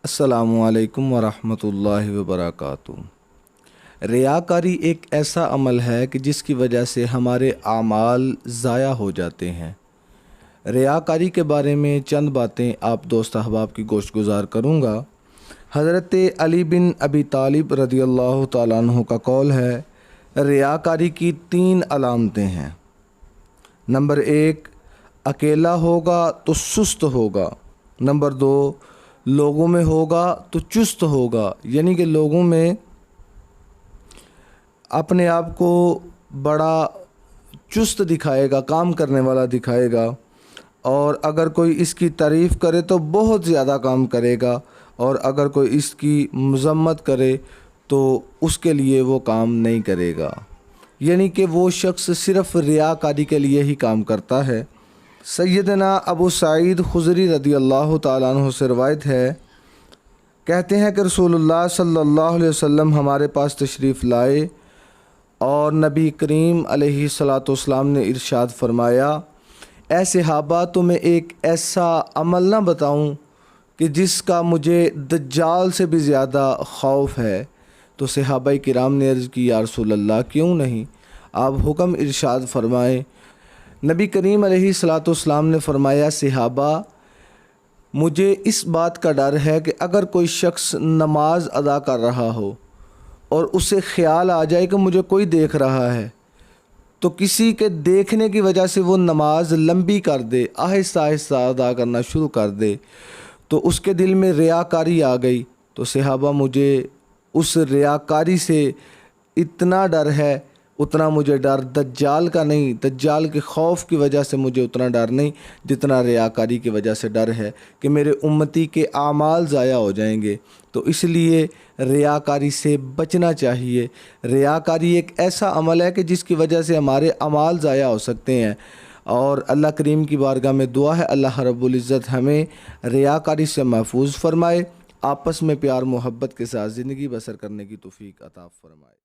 السلام علیکم ورحمۃ وبرکاتہ۔ ریاکاری ایک ایسا عمل ہے کہ جس کی وجہ سے ہمارے اعمال ضائع ہو جاتے ہیں۔ ریاکاری کے بارے میں چند باتیں آپ دوست احباب کی گوشت گزار کروں گا۔ حضرت علی بن ابی طالب رضی اللہ تعالیٰ عنہ کا قول ہے، ریاکاری کی 3 علامتیں ہیں۔ نمبر 1، اکیلا ہوگا تو سست ہوگا۔ نمبر 2، لوگوں میں ہوگا تو چست ہوگا، یعنی کہ لوگوں میں اپنے آپ کو بڑا چست دکھائے گا، کام کرنے والا دکھائے گا، اور اگر کوئی اس کی تعریف کرے تو بہت زیادہ کام کرے گا، اور اگر کوئی اس کی مذمت کرے تو اس کے لیے وہ کام نہیں کرے گا، یعنی کہ وہ شخص صرف ریاکاری کے لیے ہی کام کرتا ہے۔ سیدنا ابو سعید خدری رضی اللہ تعالیٰ عنہ سے روایت ہے، کہتے ہیں کہ رسول اللہ صلی اللہ علیہ وسلم ہمارے پاس تشریف لائے اور نبی کریم علیہ الصلاۃ والسلام نے ارشاد فرمایا، اے صحابہ تمہیں ایک ایسا عمل نہ بتاؤں کہ جس کا مجھے دجال سے بھی زیادہ خوف ہے؟ تو صحابہ کرام نے عرض کی، یا رسول اللہ کیوں نہیں؟ آپ حکم ارشاد فرمائیں۔ نبی کریم علیہ الصلاۃ والسلام نے فرمایا، صحابہ مجھے اس بات کا ڈر ہے کہ اگر کوئی شخص نماز ادا کر رہا ہو اور اسے خیال آ جائے کہ مجھے کوئی دیکھ رہا ہے، تو کسی کے دیکھنے کی وجہ سے وہ نماز لمبی کر دے، آہستہ آہستہ ادا کرنا شروع کر دے، تو اس کے دل میں ریاکاری آ گئی، تو صحابہ مجھے اس ریاکاری سے اتنا ڈر ہے، اتنا مجھے ڈر دجال کا نہیں، دجال کے خوف کی وجہ سے مجھے اتنا ڈر نہیں جتنا ریاکاری کی وجہ سے ڈر ہے کہ میرے امتی کے اعمال ضائع ہو جائیں گے۔ تو اس لیے ریاکاری سے بچنا چاہیے۔ ریاکاری ایک ایسا عمل ہے کہ جس کی وجہ سے ہمارے اعمال ضائع ہو سکتے ہیں، اور اللہ کریم کی بارگاہ میں دعا ہے اللہ رب العزت ہمیں ریاکاری سے محفوظ فرمائے، آپس میں پیار محبت کے ساتھ زندگی بسر کرنے کی توفیق عطا فرمائے۔